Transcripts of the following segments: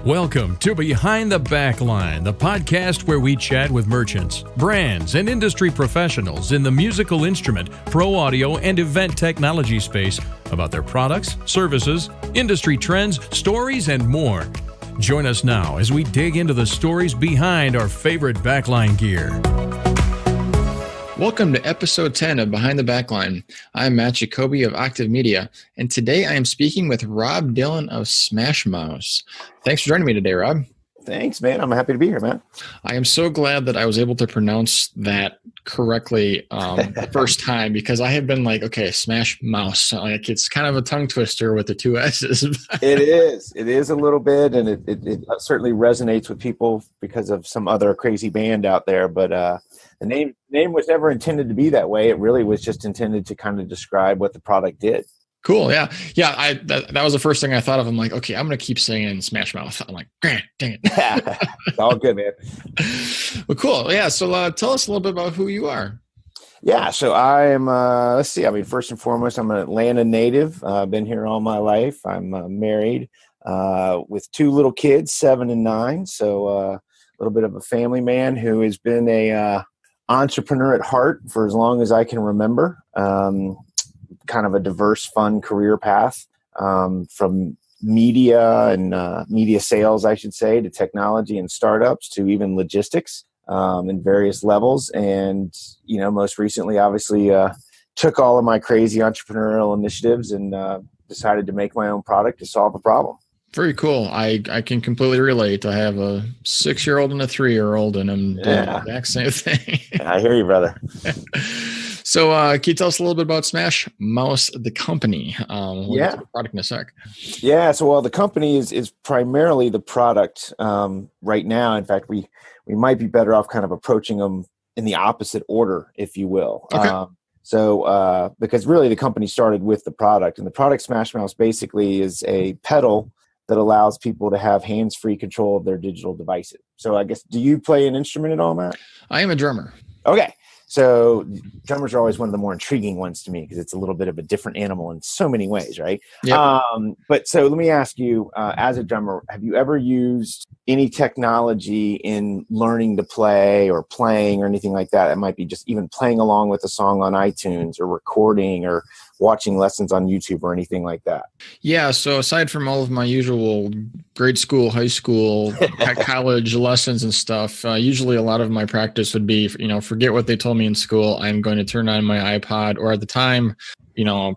Welcome to Behind the Backline, the podcast where we chat with merchants, brands, and industry professionals in the musical instrument, pro audio, and event technology space about their products, services, industry trends, stories, and more. Join us now as we dig into the stories behind our favorite backline gear. Welcome to episode 10 of Behind the Backline. I'm Matt Jacoby of Octave Media, and today I am speaking with Robb Dillon of SMASHmouse. Thanks for joining me today, Robb. Thanks, man. I'm happy to be here, man. I am so glad that I was able to pronounce that correctly the first time, because I have been like, okay, SMASHmouse. Like, it's kind of a tongue twister with the two S's. It is. It is a little bit, and it certainly resonates with people because of some other crazy band out there. But the name was never intended to be that way. It really was just intended to kind of describe what the product did. Cool. Yeah. That was the first thing I thought of. I'm like, okay, I'm going to keep saying SMASHmouse. I'm like, dang it. It's all good, man. Well, cool. Yeah. So tell us a little bit about who you are. Yeah. So I am, let's see. I mean, first and foremost, I'm an Atlanta native. I've been here all my life. I'm married with two little kids, 7 and 9. So a little bit of a family man who has been a entrepreneur at heart for as long as I can remember. Kind of a diverse, fun career path, from media and media sales, I should say, to technology and startups, to even logistics in various levels. And, you know, most recently, obviously, took all of my crazy entrepreneurial initiatives and decided to make my own product to solve a problem. Very cool. I can completely relate. I have a 6-year-old and a 3-year-old, and I'm doing the exact same thing. I hear you, brother. So can you tell us a little bit about SMASHmouse, the company? We'll get to the product in a sec. Yeah. So, the company is primarily the product right now. In fact, we might be better off kind of approaching them in the opposite order, if you will. Okay. Because really the company started with the product, and the product SMASHmouse basically is a pedal that allows people to have hands-free control of their digital devices. So I guess, do you play an instrument at all, Matt? I am a drummer. Okay. So drummers are always one of the more intriguing ones to me because it's a little bit of a different animal in so many ways, right? Yep. But so let me ask you, as a drummer, have you ever used any technology in learning to play or playing or anything like that? It might be just even playing along with a song on iTunes or recording or watching lessons on YouTube or anything like that. Yeah. So aside from all of my usual grade school, high school, college lessons and stuff, usually a lot of my practice would be, forget what they told me in school. I'm going to turn on my iPod, or at the time,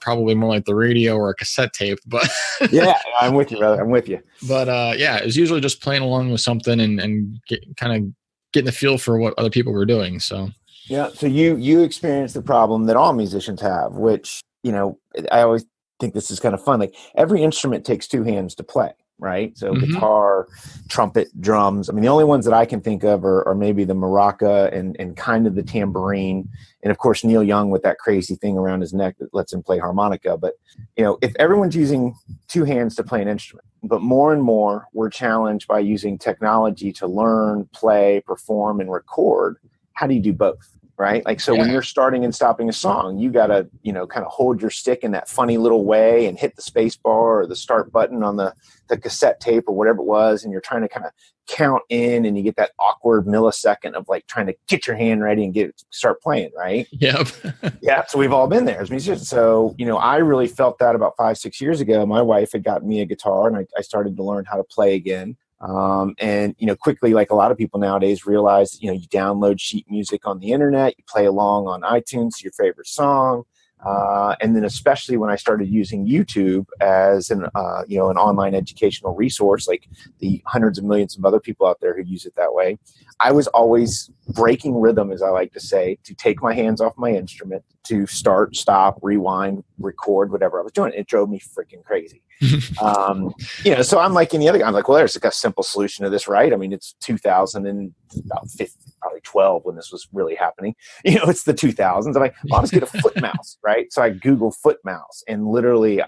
probably more like the radio or a cassette tape. But yeah, I'm with you, brother. I'm with you. But it was usually just playing along with something and kind of getting the feel for what other people were doing. So yeah. So you experienced the problem that all musicians have, which, I always think this is kind of fun. Like, every instrument takes 2 hands to play, right? So guitar, trumpet, drums. I mean, the only ones that I can think of are maybe the maraca and kind of the tambourine. And of course, Neil Young with that crazy thing around his neck that lets him play harmonica. But, if everyone's using 2 hands to play an instrument, but more and more we're challenged by using technology to learn, play, perform, and record, how do you do both? Right? Like, so when you're starting and stopping a song, you got to, kind of hold your stick in that funny little way and hit the space bar or the start button on the cassette tape or whatever it was. And you're trying to kind of count in, and you get that awkward millisecond of like trying to get your hand ready and start playing. Right. Yep. Yeah. So we've all been there as musicians. So, I really felt that about 5-6 years ago. My wife had gotten me a guitar, and I started to learn how to play again. And quickly, like a lot of people nowadays, realize, you download sheet music on the internet, you play along on iTunes to your favorite song. And then especially when I started using YouTube as an online educational resource, like the hundreds of millions of other people out there who use it that way, I was always breaking rhythm, as I like to say, to take my hands off my instrument, to start, stop, rewind, record, whatever I was doing. It drove me freaking crazy. So I'm like any other guy. I'm like, well, there's like a simple solution to this, right? I mean, it's 2000 and about 50, probably 12 when this was really happening. It's the 2000s. I'm like, well, I'll just get a foot mouse, right? So I Google foot mouse, and literally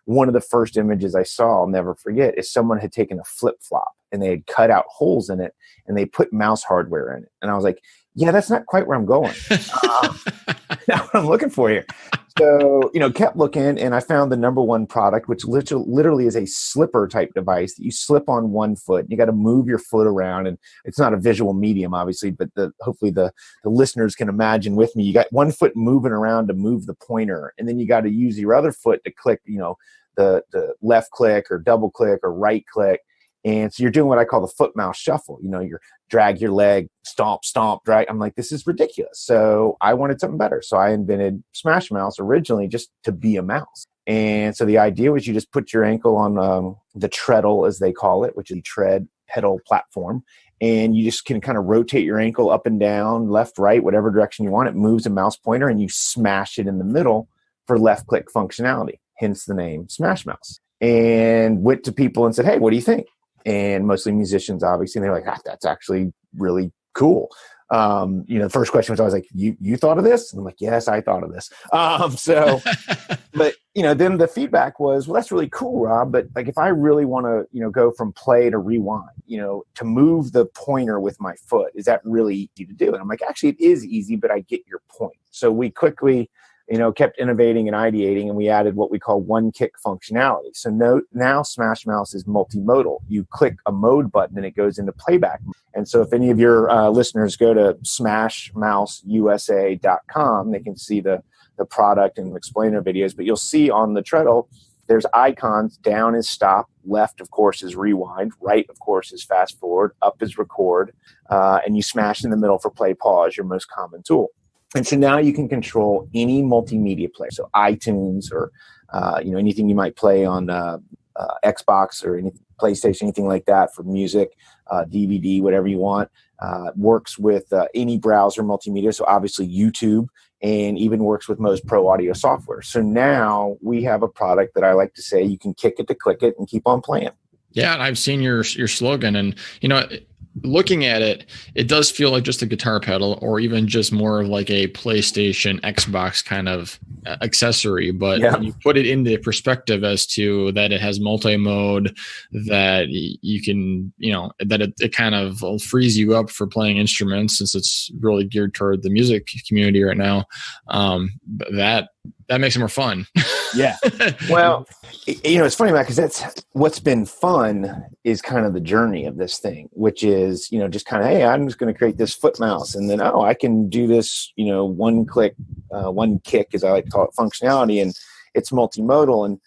one of the first images I saw, I'll never forget, is someone had taken a flip flop and they had cut out holes in it and they put mouse hardware in it. And I was like, yeah, that's not quite where I'm going. Not what I'm looking for here. So, kept looking, and I found the number one product, which literally is a slipper type device that you slip on one foot. You got to move your foot around, and it's not a visual medium, obviously, but hopefully the listeners can imagine with me. You got one foot moving around to move the pointer, and then you got to use your other foot to click, the left click or double click or right click. And so you're doing what I call the foot mouse shuffle. You drag your leg, stomp, drag. I'm like, this is ridiculous. So I wanted something better. So I invented SMASHmouse originally just to be a mouse. And so the idea was you just put your ankle on the treadle, as they call it, which is the tread pedal platform. And you just can kind of rotate your ankle up and down, left, right, whatever direction you want. It moves a mouse pointer, and you smash it in the middle for left click functionality. Hence the name SMASHmouse. And went to people and said, hey, what do you think? And mostly musicians, obviously, and they're like, that's actually really cool. The first question was always like, you thought of this? And I'm like, yes, I thought of this. But then the feedback was, well, that's really cool, Rob. But like, if I really want to, go from play to rewind, to move the pointer with my foot, is that really easy to do? And I'm like, actually, it is easy, but I get your point. So we quickly, kept innovating and ideating, and we added what we call one kick functionality. So now SMASHmouse is multimodal. You click a mode button and it goes into playback. And so if any of your listeners go to SMASHmouseusa.com, they can see the product and explainer videos. But you'll see on the treadle, there's icons. Down is stop. Left, of course, is rewind. Right, of course, is fast forward. Up is record. And you smash in the middle for play pause, your most common tool. And so now you can control any multimedia player. So iTunes or, anything you might play on Xbox or any PlayStation, anything like that for music, DVD, whatever you want. Works with any browser multimedia. So obviously YouTube, and even works with most pro audio software. So now we have a product that I like to say you can kick it to click it and keep on playing. Yeah, and I've seen your slogan, and looking at it, it does feel like just a guitar pedal, or even just more of like a PlayStation, Xbox kind of accessory. But when you put it into perspective as to that it has multi-mode, that you can, that it kind of frees you up for playing instruments, since it's really geared toward the music community right now. That makes it more fun. Yeah. Well, it's funny, Matt, because that's what's been fun is kind of the journey of this thing, which is, just kind of, hey, I'm just going to create this foot mouse, and then, I can do this, one kick, as I like to call it, functionality, and it's multimodal. And,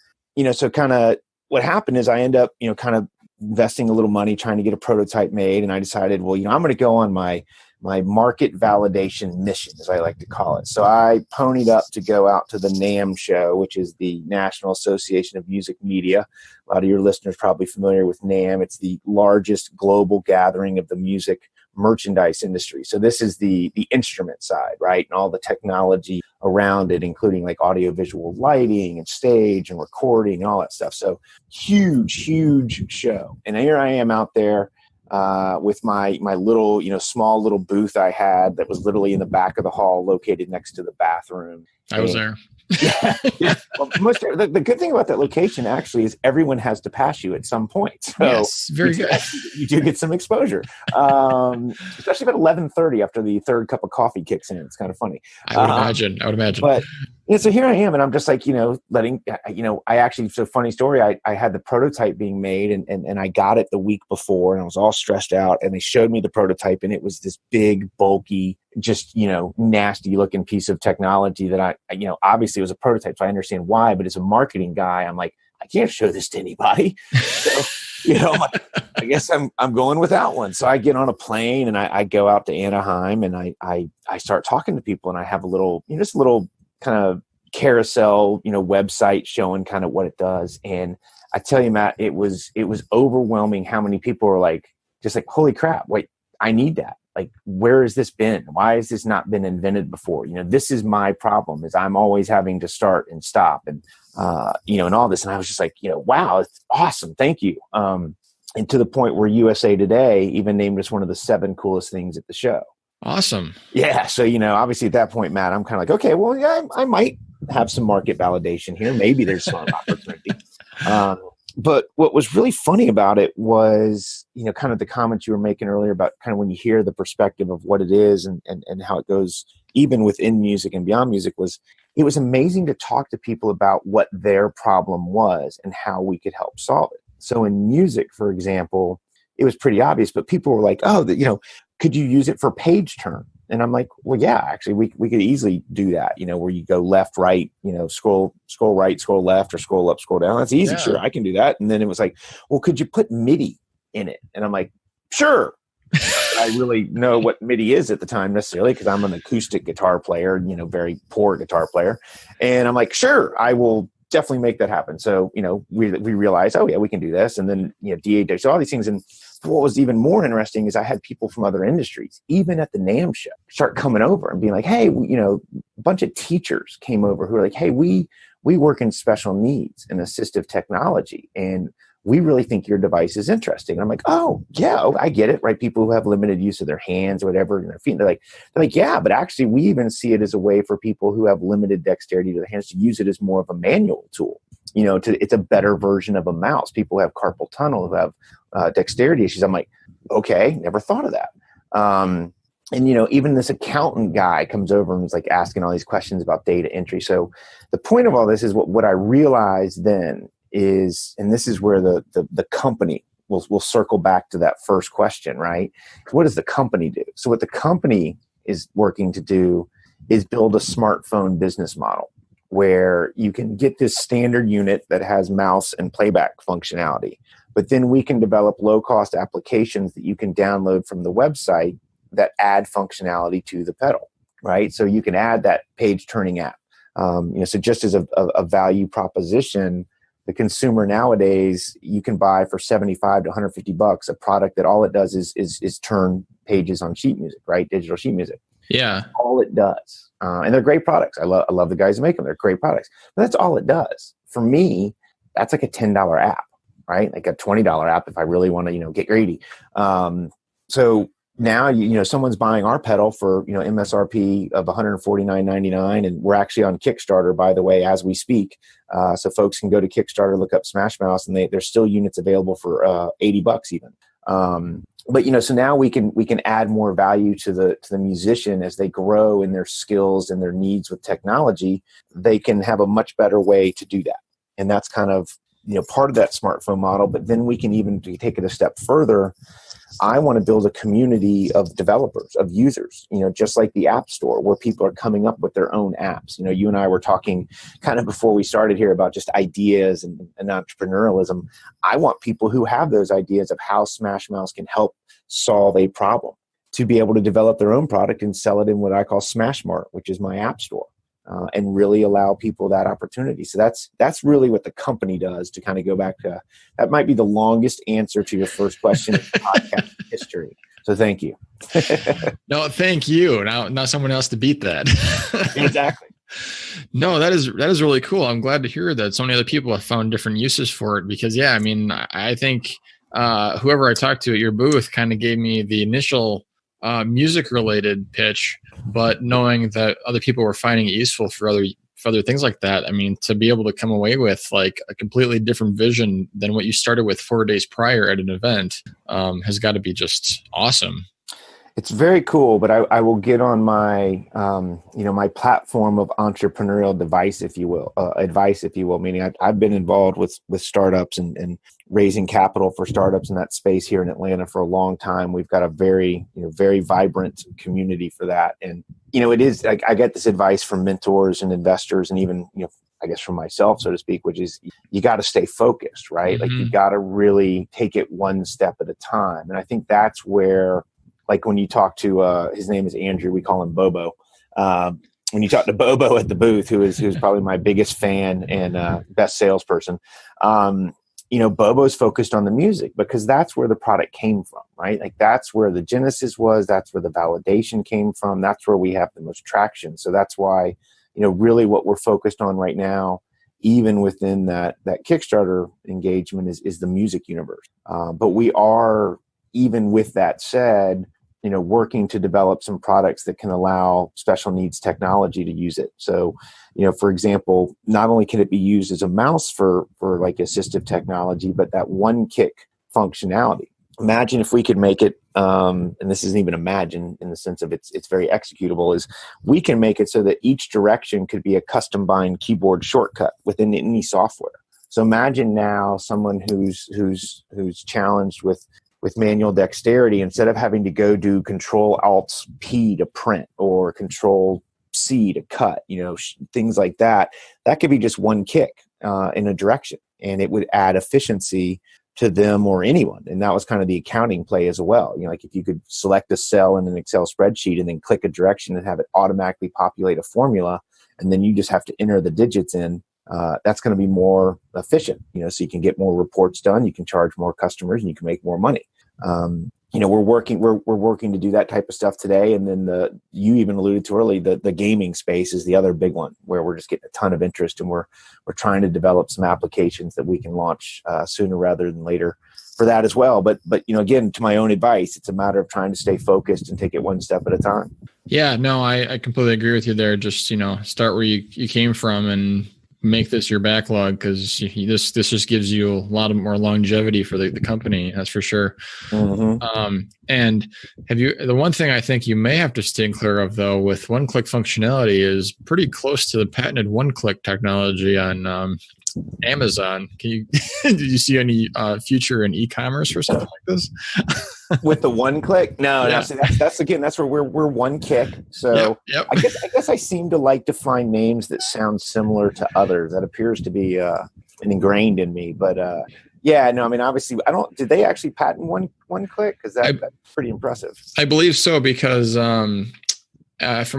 so kind of what happened is I end up, kind of investing a little money trying to get a prototype made. And I decided, well, I'm going to go on my market validation mission, as I like to call it. So I ponied up to go out to the NAMM show, which is the National Association of Music Media. A lot of your listeners are probably familiar with NAMM. It's the largest global gathering of the music merchandise industry. So this is the instrument side, right? And all the technology around it, including like audiovisual lighting and stage and recording and all that stuff. So huge show. And here I am out there with my little, small little booth I had that was literally in the back of the hall, located next to the bathroom. I was there. Yeah. Well, the good thing about that location actually is everyone has to pass you at some point. So yes, very good. You do get some exposure, especially about 11:30 after the third cup of coffee kicks in. It's kind of funny. I would imagine. But so here I am, and I'm just like, I actually, so funny story. I had the prototype being made, and I got it the week before, and I was all stressed out, and they showed me the prototype, and it was this big, bulky, just, nasty looking piece of technology that obviously it was a prototype, so I understand why, but as a marketing guy, I'm like, I can't show this to anybody. So, I guess I'm going without one. So I get on a plane and I go out to Anaheim, and I start talking to people, and I have a little, just a little kind of carousel, website showing kind of what it does. And I tell you, Matt, it was overwhelming how many people were like, just like, holy crap, wait, I need that. Like, where has this been? Why has this not been invented before? This is my problem, is I'm always having to start and stop and, and all this. And I was just like, wow, it's awesome. Thank you. And to the point where USA Today even named us one of the 7 coolest things at the show. Awesome. Yeah. So, obviously at that point, Matt, I'm kind of like, okay, well, yeah, I might have some market validation here. Maybe there's some opportunity. But what was really funny about it was, kind of the comments you were making earlier about kind of when you hear the perspective of what it is and how it goes even within music and beyond music, it was amazing to talk to people about what their problem was and how we could help solve it. So in music, for example, it was pretty obvious, but people were like, oh, could you use it for page turn? And I'm like, well, yeah, actually, we could easily do that, where you go left, right, scroll right, scroll left, or scroll up, scroll down. That's easy. Yeah. Sure, I can do that. And then it was like, well, could you put MIDI in it? And I'm like, sure. I really know what MIDI is at the time necessarily because I'm an acoustic guitar player, very poor guitar player. And I'm like, sure, I will definitely make that happen. So, we realized, oh, yeah, we can do this. And then, DA, so all these things. And what was even more interesting is I had people from other industries, even at the NAMM show, start coming over and being like, hey, a bunch of teachers came over who were like, hey, we work in special needs and assistive technology, and we really think your device is interesting. And I'm like, oh, yeah, I get it, right? People who have limited use of their hands or whatever, and their feet, they're like, yeah, but actually we even see it as a way for people who have limited dexterity to their hands to use it as more of a manual tool. It's a better version of a mouse. People who have carpal tunnel, who have dexterity issues. I'm like, okay, never thought of that. And, even this accountant guy comes over and is like asking all these questions about data entry. So the point of all this is what I realized then is, and this is where the company will circle back to that first question, right? What does the company do? So what the company is working to do is build a smartphone business model where you can get this standard unit that has mouse and playback functionality. But then we can develop low-cost applications that you can download from the website that add functionality to the pedal, right? So you can add that page-turning app. So just as a value proposition, the consumer nowadays, you can buy for $75 to $150 a product that all it does is turn pages on sheet music, right? Digital sheet music. Yeah. All it does. And they're great products. I love the guys who make them. They're great products. But that's all it does. For me, that's like a $10 app, right? Like a $20 app if I really want to, get greedy. So now, someone's buying our pedal for, MSRP of $149.99. And we're actually on Kickstarter, by the way, as we speak. So folks can go to Kickstarter, look up SMASHmouse, and there's still units available for $80 even. But so now we can add more value to the musician as they grow in their skills and their needs with technology. They can have a much better way to do that, and that's kind of part of that smartphone model. But then we can even take it a step further. I want to build a community of developers, of users, just like the App Store, where people are coming up with their own apps. You and I were talking kind of before we started here about just ideas and entrepreneurialism. I want people who have those ideas of how SMASHmouse can help solve a problem to be able to develop their own product and sell it in what I call SMASHmart, which is my app store. And really allow people that opportunity. So that's really what the company does, to kind of go back to, that might be the longest answer to your first question in podcast history. So thank you. No, thank you. Now someone else to beat that. Exactly. No, that is really cool. I'm glad to hear that so many other people have found different uses for it, because I think whoever I talked to at your booth kind of gave me the initial music related pitch, but knowing that other people were finding it useful for other things like that, to be able to come away with like a completely different vision than what you started with 4 days prior at an event has got to be just awesome. It's very cool, but I will get on my, my platform of entrepreneurial advice, if you will, meaning I've been involved with startups and raising capital for startups in that space here in Atlanta for a long time. We've got a very, very vibrant community for that. And, it is, I get this advice from mentors and investors and even, I guess from myself, so to speak, which is you got to stay focused, right? Mm-hmm. Like you got to really take it one step at a time. And I think that's where, like when you talk to, his name is Andrew, we call him Bobo. When you talk to Bobo at the booth, who's probably my biggest fan and best salesperson, Bobo's focused on the music because that's where the product came from, right? Like that's where the genesis was. That's where the validation came from. That's where we have the most traction. So that's why, really what we're focused on right now, even within that Kickstarter engagement is the music universe. But we are, even with that said, working to develop some products that can allow special needs technology to use it. So, for example, not only can it be used as a mouse for like assistive technology, but that one kick functionality. Imagine if we could make it, and this isn't even imagine in the sense of it's very executable, is we can make it so that each direction could be a custom bind keyboard shortcut within any software. So imagine now someone who's challenged with manual dexterity, instead of having to go do Control-Alt-P to print or Control-C to cut, things like that, that could be just one kick in a direction, and it would add efficiency to them or anyone. And that was kind of the accounting play as well. Like if you could select a cell in an Excel spreadsheet and then click a direction and have it automatically populate a formula, and then you just have to enter the digits in, that's going to be more efficient, so you can get more reports done, you can charge more customers, and you can make more money. We're working to do that type of stuff today. And then you even alluded to early, the gaming space is the other big one where we're just getting a ton of interest, and we're trying to develop some applications that we can launch sooner rather than later for that as well. But again, to my own advice, it's a matter of trying to stay focused and take it one step at a time. Yeah, no, I completely agree with you there. Just, start where you came from and make this your backlog, because this just gives you a lot of more longevity for the company. That's for sure. Mm-hmm. And the one thing I think you may have to stay clear of, though, with one-click functionality is pretty close to the patented one-click technology on Amazon. Did you see any future in e-commerce or something like this? With the one click? No, yeah. So that's where we're one kick. So yep. I guess I seem to like to find names that sound similar to others. That appears to be ingrained in me. But obviously did they actually patent one click? Because that's pretty impressive. I believe so, because from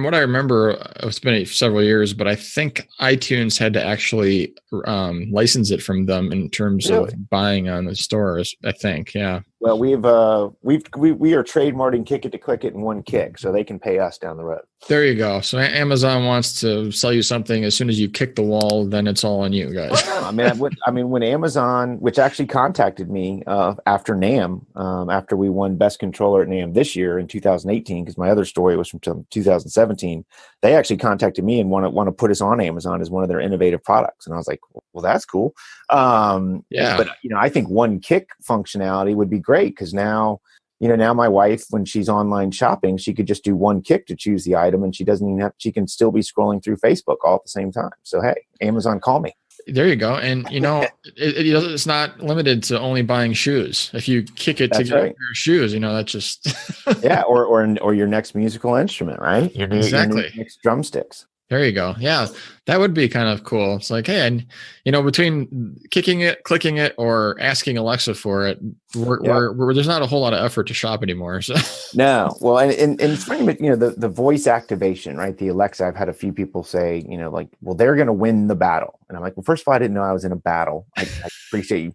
what I remember, it's been several years, but I think iTunes had to actually license it from them in terms of buying on the stores, I think. Yeah. Well, we are trademarking Kick It to Click It in one kick, so they can pay us down the road. There you go. So Amazon wants to sell you something. As soon as you kick the wall, then it's all on you guys. When Amazon, which actually contacted me after NAMM, after we won Best Controller at NAMM this year in 2018, because my other story was from 2017, they actually contacted me and want to put us on Amazon as one of their innovative products, and I was like, well, that's cool. But I think one kick functionality would be great, because now my wife, when she's online shopping, she could just do one kick to choose the item, and she doesn't even she can still be scrolling through Facebook all at the same time. So, hey, Amazon, call me. There you go. And, it's not limited to only buying shoes. If you kick it to get a pair of shoes, that's just. Yeah. Or your next musical instrument, right? Exactly. Your next drumsticks. There you go. Yeah, that would be kind of cool. It's like, hey, and between kicking it, clicking it, or asking Alexa for it, there's not a whole lot of effort to shop anymore. So. No, well, and it's funny, but the voice activation, right? The Alexa, I've had a few people say, well, they're going to win the battle, and I'm like, well, first of all, I didn't know I was in a battle. I appreciate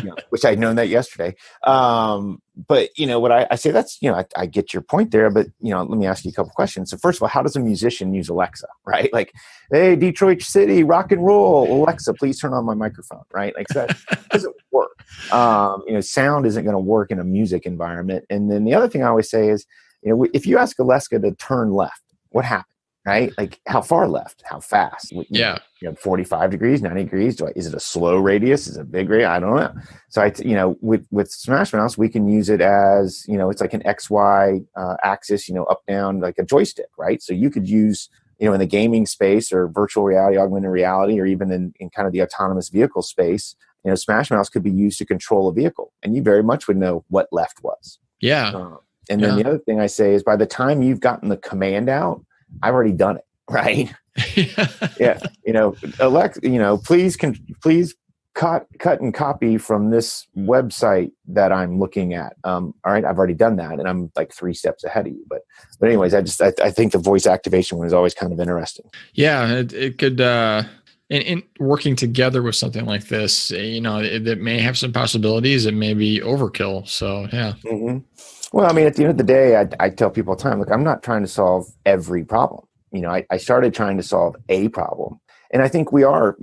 you, wish I'd known that yesterday. But what I say, that's, I get your point there, but, let me ask you a couple questions. So first of all, how does a musician use Alexa, right? Like, hey, Detroit City, rock and roll, Alexa, please turn on my microphone, right? Like, that doesn't work. Sound isn't going to work in a music environment. And then the other thing I always say is, if you ask Alexa to turn left, what happens? Right? Like, how far left? How fast? 45 degrees, 90 degrees. Is it a slow radius? Is it a big radius? I don't know. So with SMASHmouse, we can use it as, it's like an XY axis, up, down, like a joystick, right? So you could use, in the gaming space or virtual reality, augmented reality, or even in kind of the autonomous vehicle space, SMASHmouse could be used to control a vehicle, and you very much would know what left was. Yeah. And then the other thing I say is, by the time you've gotten the command out, I've already done it, right? Yeah. Alexa, please cut and copy from this website that I'm looking at. All right, I've already done that, and I'm like 3 steps ahead of you. But anyways, I think the voice activation one is always kind of interesting. Yeah, it could. In working together with something like this, it may have some possibilities. It may be overkill. So yeah. Mm-hmm. Well, at the end of the day, I tell people all the time, look, I'm not trying to solve every problem. I started trying to solve a problem, and I think we are,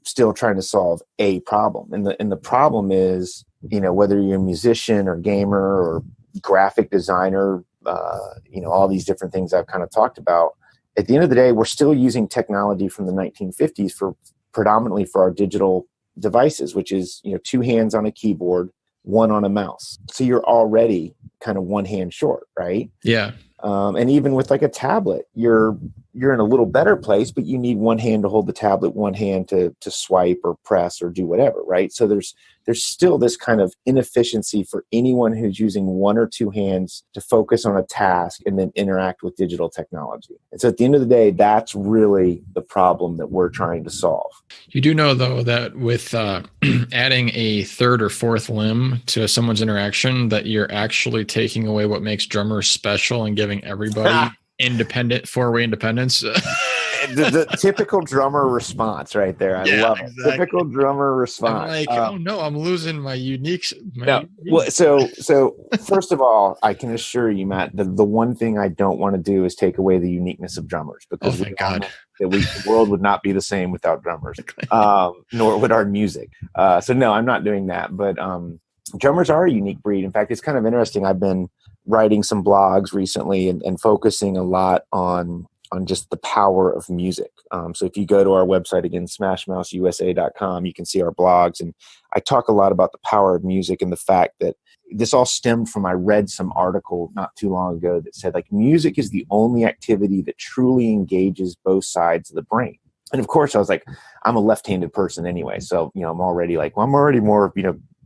still trying to solve a problem. And the problem is, whether you're a musician or gamer or graphic designer, all these different things I've kind of talked about. At the end of the day, we're still using technology from the 1950s predominantly for our digital devices, which is, 2 hands on a keyboard, 1 on a mouse. So you're already kind of 1 hand short, right? Yeah. And even with like a tablet, you're in a little better place, but you need 1 hand to hold the tablet, 1 hand to swipe or press or do whatever, right? So there's still this kind of inefficiency for anyone who's using 1 or 2 hands to focus on a task and then interact with digital technology. And so at the end of the day, that's really the problem that we're trying to solve. You do know, though, that with adding a third or fourth limb to someone's interaction, that you're actually taking away what makes drummers special and giving everybody independent, 4-way independence. The typical drummer response right there. I love it. Exactly. Typical drummer response. I'm like, oh no, I'm losing my unique. Well, so first of all, I can assure you, Matt, the one thing I don't want to do is take away the uniqueness of drummers, because thank God. The world would not be the same without drummers, nor would our music. So no, I'm not doing that. But drummers are a unique breed. In fact, it's kind of interesting. I've been writing some blogs recently and focusing a lot on just the power of music. So if you go to our website, again, SMASHmouseusa.com, you can see our blogs. And I talk a lot about the power of music and the fact that this all stemmed from, I read some article not too long ago that said, like, music is the only activity that truly engages both sides of the brain. And of course, I was like, I'm a left-handed person anyway. So, I'm already like, well, I'm already more,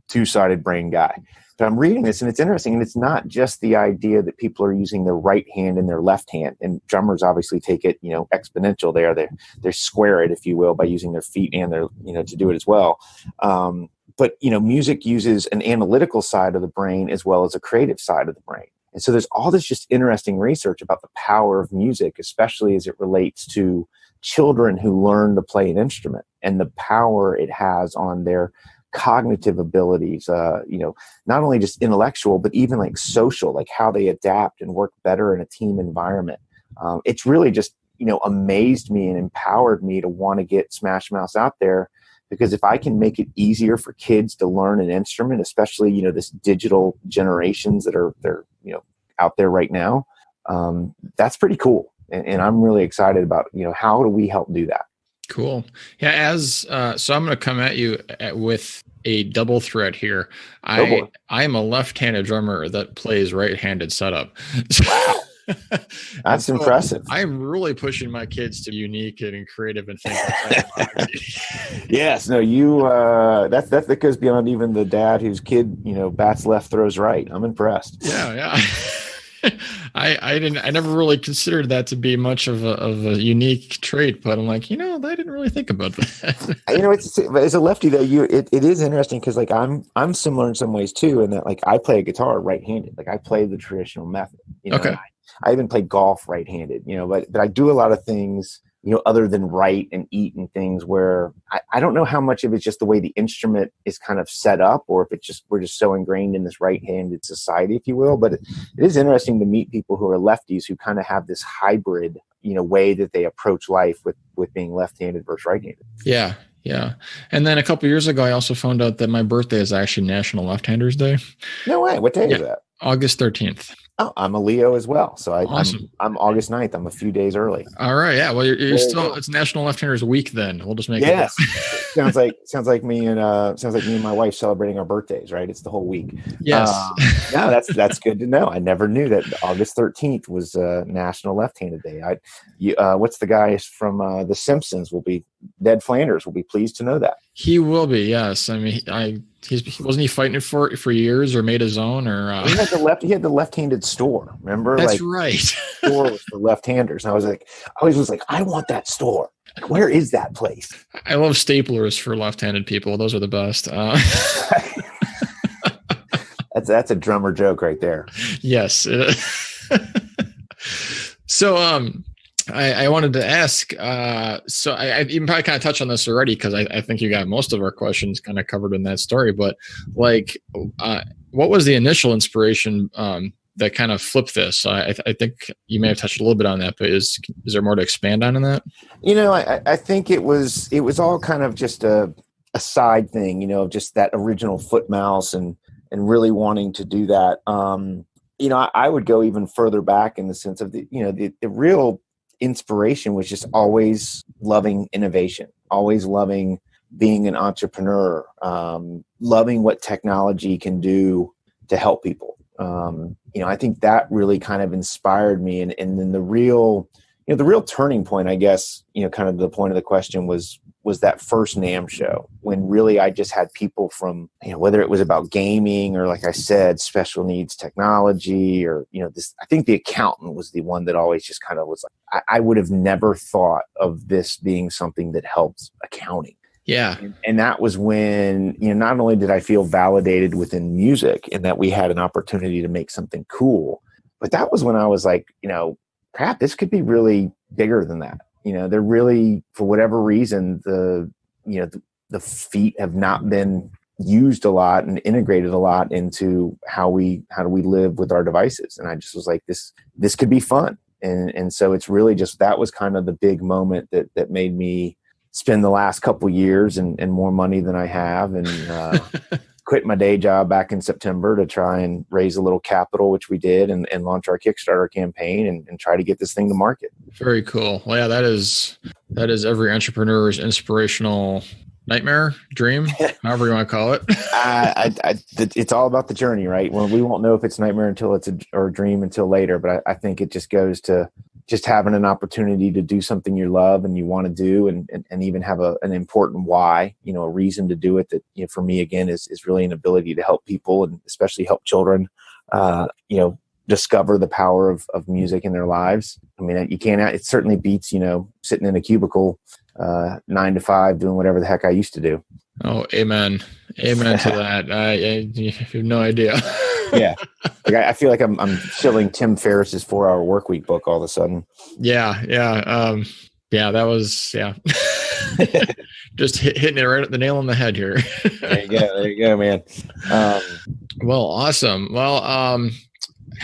two-sided brain guy. But I'm reading this and it's interesting. And it's not just the idea that people are using their right hand and their left hand. And drummers obviously take it, exponential there. They square it, if you will, by using their feet and their, to do it as well. But music uses an analytical side of the brain as well as a creative side of the brain. And so there's all this just interesting research about the power of music, especially as it relates to children who learn to play an instrument and the power it has on their cognitive abilities, not only just intellectual, but even like social, like how they adapt and work better in a team environment. It's really just, amazed me and empowered me to want to get SMASHmouse out there, because if I can make it easier for kids to learn an instrument, especially, this digital generations that are out there right now, that's pretty cool. And I'm really excited about, how do we help do that? Cool. Yeah. So I'm going to come at you with a double threat here. I'm a left-handed drummer that plays right-handed setup. Wow. That's impressive. I'm really pushing my kids to be unique and creative and think. Yes. No, that goes beyond even the dad whose kid, bats left, throws right. I'm impressed. Yeah. I never really considered that to be much of a unique trait, but I'm like, I didn't really think about that. As a lefty though, it is interesting because like I'm similar in some ways too, in that like I play a guitar right-handed, like I play the traditional method. Okay. I even play golf right-handed, but I do a lot of things, other than write and eat and things where I don't know how much of it's just the way the instrument is kind of set up, or if we're just so ingrained in this right-handed society, if you will. But it is interesting to meet people who are lefties who kind of have this hybrid, way that they approach life with being left-handed versus right-handed. Yeah. Yeah. And then a couple of years ago, I also found out that my birthday is actually National Left-Handers Day. No way. What day is that? August 13th. Oh, I'm a Leo as well. So Awesome. I'm August 9th. I'm a few days early. All right. Yeah. Well, you're still, it's National Left-Handers Week then. We'll just make it. sounds like me and my wife celebrating our birthdays, right? It's the whole week. Yes. No, that's good to know. I never knew that August 13th was National Left-Handed Day. What's the guy from The Simpsons Ned Flanders will be pleased to know that. He will be. Yes. I mean, wasn't he fighting for years or made his own or he had the left-handed store. Remember? That's right. Store was for left-handers. And I always was like, I want that store. Like, where is that place? I love staplers for left-handed people. Those are the best. That's a drummer joke right there. Yes. So, I wanted to ask, so I even probably kind of touched on this already, because I think you got most of our questions kind of covered in that story, but like, what was the initial inspiration that kind of flipped this? I think you may have touched a little bit on that, but is there more to expand on in that? I think it was all kind of just a side thing, just that original foot mouse and really wanting to do that. I would go even further back in the sense of the real inspiration was just always loving innovation, always loving being an entrepreneur, loving what technology can do to help people. I think that really kind of inspired me. And then the real turning point, I guess, kind of the point of the question was that first NAMM show, when really I just had people from, whether it was about gaming or, like I said, special needs technology, or, I think the accountant was the one that always just kind of was like, I would have never thought of this being something that helps accounting. Yeah. And that was when, not only did I feel validated within music and that we had an opportunity to make something cool, but that was when I was like, crap, this could be really bigger than that. They're really, for whatever reason, the feet have not been used a lot and integrated a lot into how do we live with our devices. And I just was like, this could be fun. And so it's really just, that was kind of the big moment that made me spend the last couple years and more money than I have, and quit my day job back in September to try and raise a little capital, which we did, and launch our Kickstarter campaign and try to get this thing to market. Very cool. Well, yeah, that is every entrepreneur's inspirational nightmare, dream, however you want to call it. It's all about the journey, right? Well, we won't know if it's nightmare until it's or a dream until later, but I think it just goes to just having an opportunity to do something you love and you want to do, and even have an important why, a reason to do it that, for me, again, is really an ability to help people, and especially help children, discover the power of music in their lives. I mean, it certainly beats, sitting in a cubicle 9 to 5 doing whatever the heck I used to do. Oh, amen to that. You have no idea. Yeah, I feel like I'm shilling Tim Ferriss's 4-Hour Workweek book all of a sudden. Yeah. That was just hitting it right at the nail on the head here. There you go, man. Well, awesome. Well,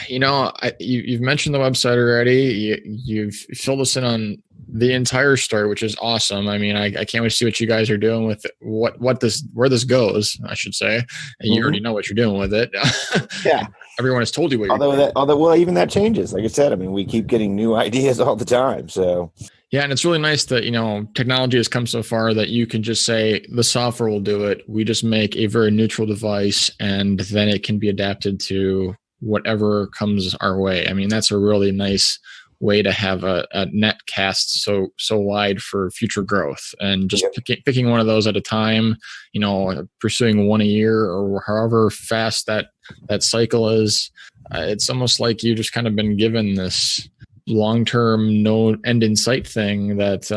you've mentioned the website already. You've filled us in on the entire story, which is awesome. I mean, I can't wait to see what you guys are doing with it, where this goes, I should say. And you already know what you're doing with it. Yeah. Everyone has told you what although even that changes. Like I said, I mean, we keep getting new ideas all the time. So yeah, and it's really nice that, technology has come so far that you can just say the software will do it. We just make a very neutral device, and then it can be adapted to whatever comes our way. I mean, that's a really nice way to have a net cast so wide for future growth, and just picking one of those at a time, pursuing one a year or however fast that cycle is. It's almost like you just kind of been given this long-term, no end in sight thing that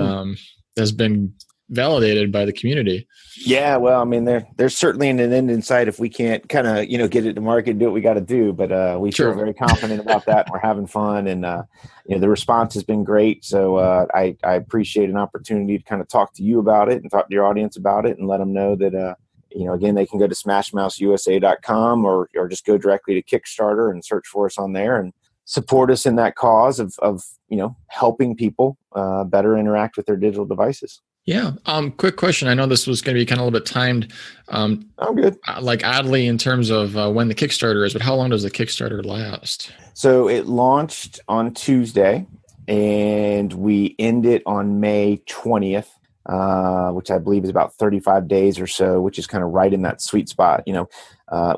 has been validated by the community. Yeah, well, I mean, there's certainly an end in sight if we can't kind of, get it to market and do what we got to do. But we feel very confident about that. And we're having fun, and the response has been great. So I appreciate an opportunity to kind of talk to you about it and talk to your audience about it, and let them know that again, they can go to SMASHmouseusa.com or just go directly to Kickstarter and search for us on there and support us in that cause of helping people better interact with their digital devices. Yeah. Quick question. I know this was going to be kind of a little bit timed. I'm good. Like oddly in terms of when the Kickstarter is, but how long does the Kickstarter last? So it launched on Tuesday, and we end it on May 20th, which I believe is about 35 days or so, which is kind of right in that sweet spot.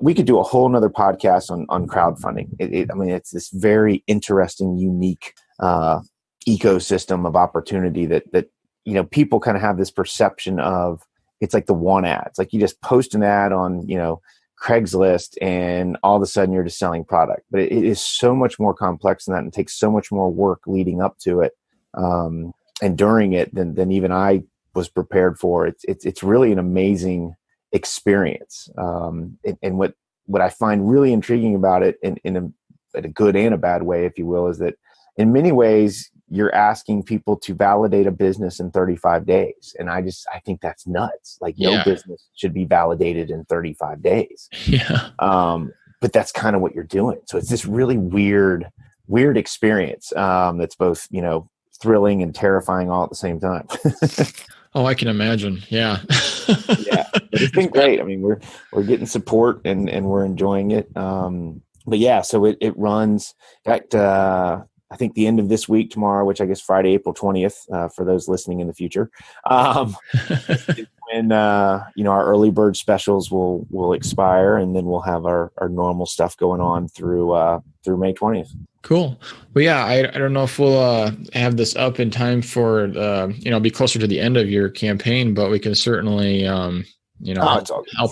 We could do a whole nother podcast on crowdfunding. It's this very interesting, unique ecosystem of opportunity that people kind of have this perception of. It's like the one ad. It's like you just post an ad on, Craigslist, and all of a sudden you're just selling product. But it is so much more complex than that, and takes so much more work leading up to it and during it than even I was prepared for. It's really an amazing experience. And what I find really intriguing about it in a good and a bad way, if you will, is that in many ways you're asking people to validate a business in 35 days. And I think that's nuts. Like no business should be validated in 35 days. Yeah. But that's kind of what you're doing. So it's this really weird experience that's both, thrilling and terrifying all at the same time. Oh, I can imagine. Yeah. Yeah. But it's been great. I mean, we're getting support and we're enjoying it. yeah, so it runs. In fact, I think the end of this week, tomorrow, which I guess Friday, April 20th, for those listening in the future, when our early bird specials will expire, and then we'll have our normal stuff going on through May 20th. Cool. Well, yeah, I don't know if we'll have this up in time for be closer to the end of your campaign, but we can certainly I'll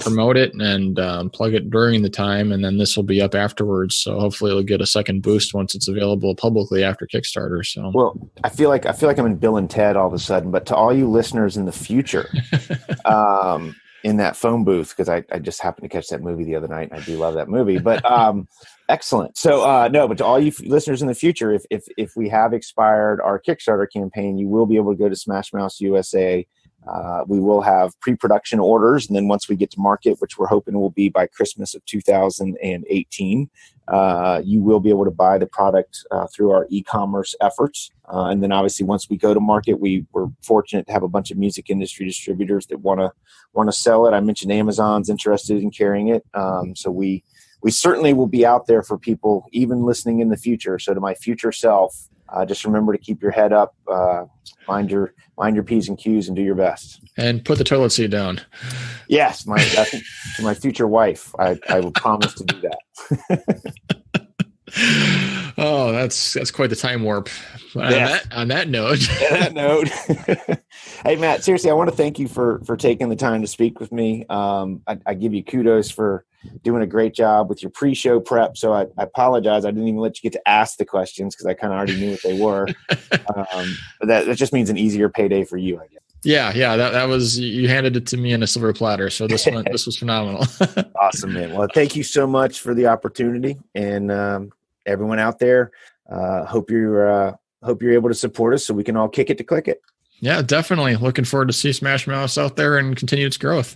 promote it and plug it during the time, and then this will be up afterwards. So hopefully it'll get a second boost once it's available publicly after Kickstarter. So, well, I feel like I'm in Bill and Ted all of a sudden. But to all you listeners in the future, in that phone booth, because I just happened to catch that movie the other night, and I do love that movie. But excellent. So but to all you listeners in the future, if we have expired our Kickstarter campaign, you will be able to go to SMASHmouse USA. We will have pre-production orders, and then once we get to market, which we're hoping will be by Christmas of 2018, you will be able to buy the product through our e-commerce efforts. And then obviously once we go to market, we're fortunate to have a bunch of music industry distributors that want to sell it. I mentioned Amazon's interested in carrying it. So we certainly will be out there for people even listening in the future. So to my future self, just remember to keep your head up, mind your P's and Q's, and do your best. And put the toilet seat down. Yes, to my future wife, I will promise to do that. Oh, that's quite the time warp. Yeah. On that note. Hey, Matt, seriously, I want to thank you for taking the time to speak with me. I give you kudos for doing a great job with your pre-show prep. So I apologize. I didn't even let you get to ask the questions because I kind of already knew what they were. But that just means an easier payday for you, I guess. Yeah. That was, you handed it to me in a silver platter. So this was phenomenal. Awesome, man. Well, thank you so much for the opportunity, and everyone out there, hope you're able to support us so we can all kick it to click it. Yeah, definitely. Looking forward to see SMASHmouse out there and continue its growth.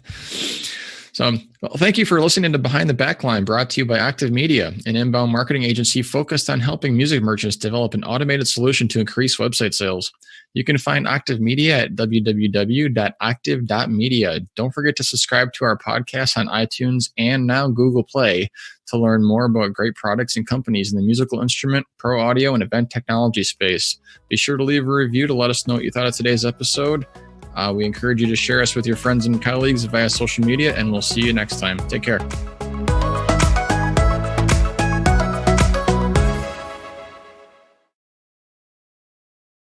So, well, thank you for listening to Behind the Backline, brought to you by Active Media, an inbound marketing agency focused on helping music merchants develop an automated solution to increase website sales. You can find Active Media at www.active.media. Don't forget to subscribe to our podcast on iTunes and now Google Play to learn more about great products and companies in the musical instrument, pro audio, and event technology space. Be sure to leave a review to let us know what you thought of today's episode. We encourage you to share us with your friends and colleagues via social media, and we'll see you next time. Take care.